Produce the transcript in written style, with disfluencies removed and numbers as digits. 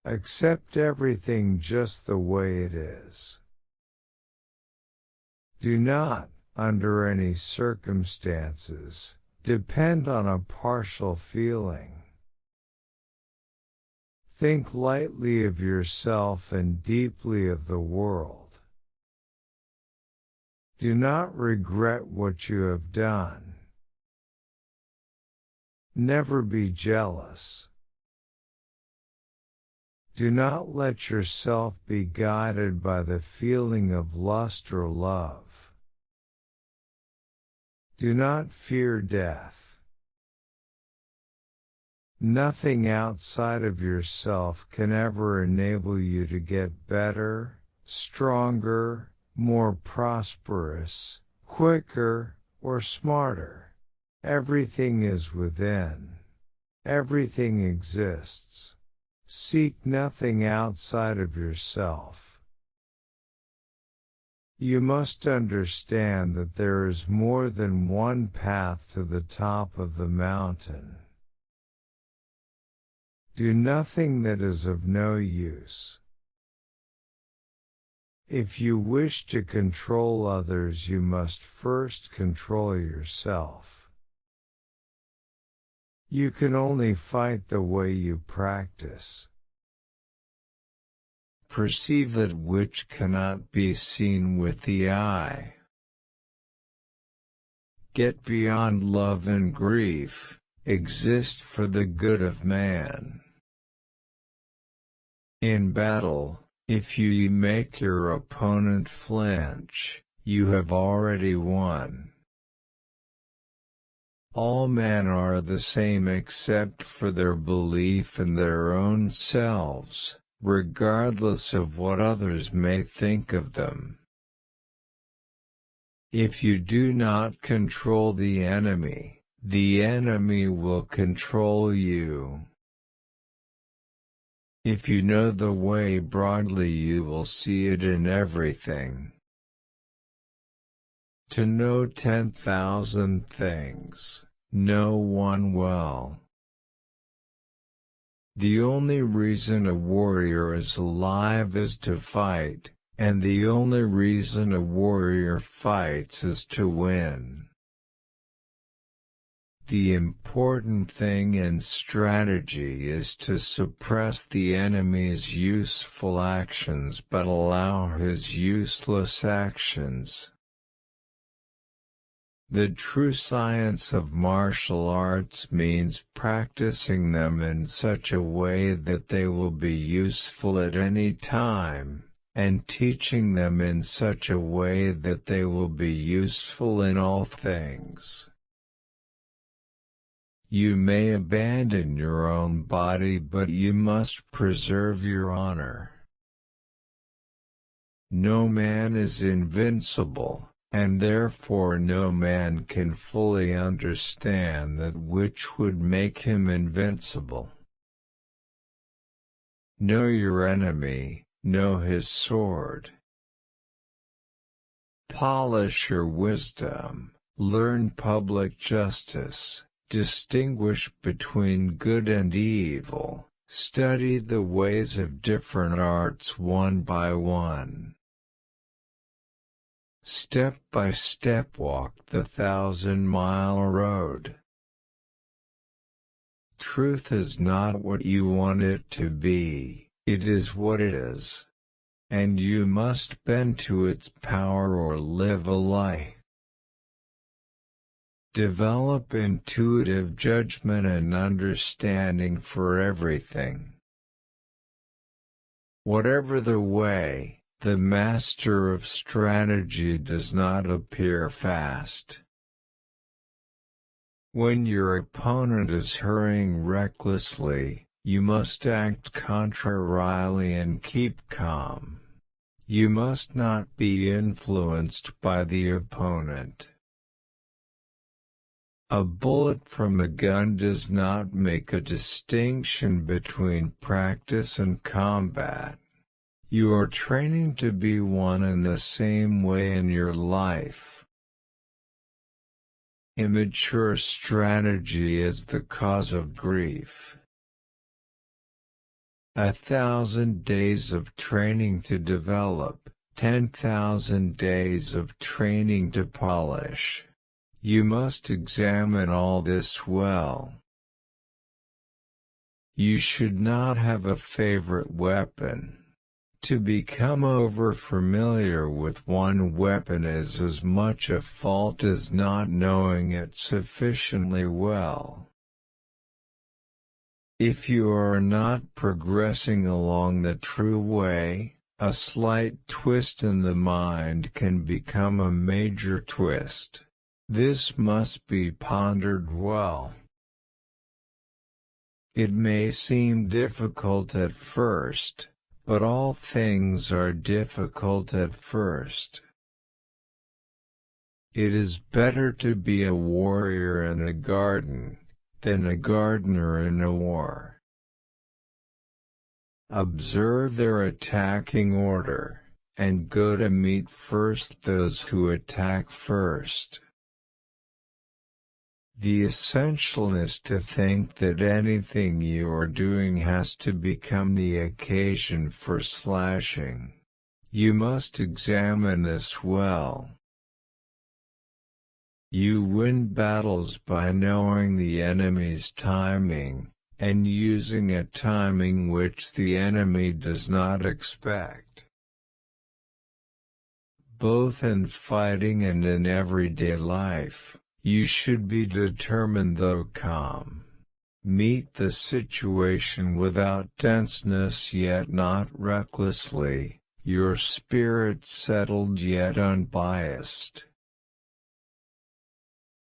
Accept everything just the way it is. Do not, under any circumstances, depend on a partial feeling. Think lightly of yourself and deeply of the world. Do not regret what you have done. Never be jealous. Do not let yourself be guided by the feeling of lust or love. Do not fear death. Nothing outside of yourself can ever enable you to get better, stronger, more prosperous, quicker, or smarter. Everything is within. Everything exists. Seek nothing outside of yourself. You must understand that there is more than one path to the top of the mountain. Do nothing that is of no use. If you wish to control others, you must first control yourself. You can only fight the way you practice. Perceive that which cannot be seen with the eye. Get beyond love and grief, exist for the good of man. In battle, if you make your opponent flinch, you have already won. All men are the same except for their belief in their own selves, regardless of what others may think of them. If you do not control the enemy will control you. If you know the way broadly, you will see it in everything. To know 10,000 things, know one well. The only reason a warrior is alive is to fight, and the only reason a warrior fights is to win. The important thing in strategy is to suppress the enemy's useful actions but allow his useless actions. The true science of martial arts means practicing them in such a way that they will be useful at any time, and teaching them in such a way that they will be useful in all things. You may abandon your own body, but you must preserve your honor. No man is invincible, and therefore no man can fully understand that which would make him invincible. Know your enemy, know his sword. Polish your wisdom, learn public justice. Distinguish between good and evil, study the ways of different arts one by one. Step by step walk the 1,000-mile road. Truth is not what you want it to be, it is what it is. And you must bend to its power or live a life. Develop intuitive judgment and understanding for everything. Whatever the way, the master of strategy does not appear fast. When your opponent is hurrying recklessly, you must act contrarily and keep calm. You must not be influenced by the opponent. A bullet from a gun does not make a distinction between practice and combat. You are training to be one and the same way in your life. Immature strategy is the cause of grief. 1,000 days of training to develop, 10,000 days of training to polish. You must examine all this well. You should not have a favorite weapon. To become over-familiar with one weapon is as much a fault as not knowing it sufficiently well. If you are not progressing along the true way, a slight twist in the mind can become a major twist. This must be pondered well. It may seem difficult at first, but all things are difficult at first. It is better to be a warrior in a garden than a gardener in a war. Observe their attacking order, and go to meet first those who attack first. The essential is to think that anything you are doing has to become the occasion for slashing. You must examine this well. You win battles by knowing the enemy's timing, and using a timing which the enemy does not expect. Both in fighting and in everyday life, you should be determined though calm. Meet the situation without tenseness yet not recklessly, your spirit settled yet unbiased.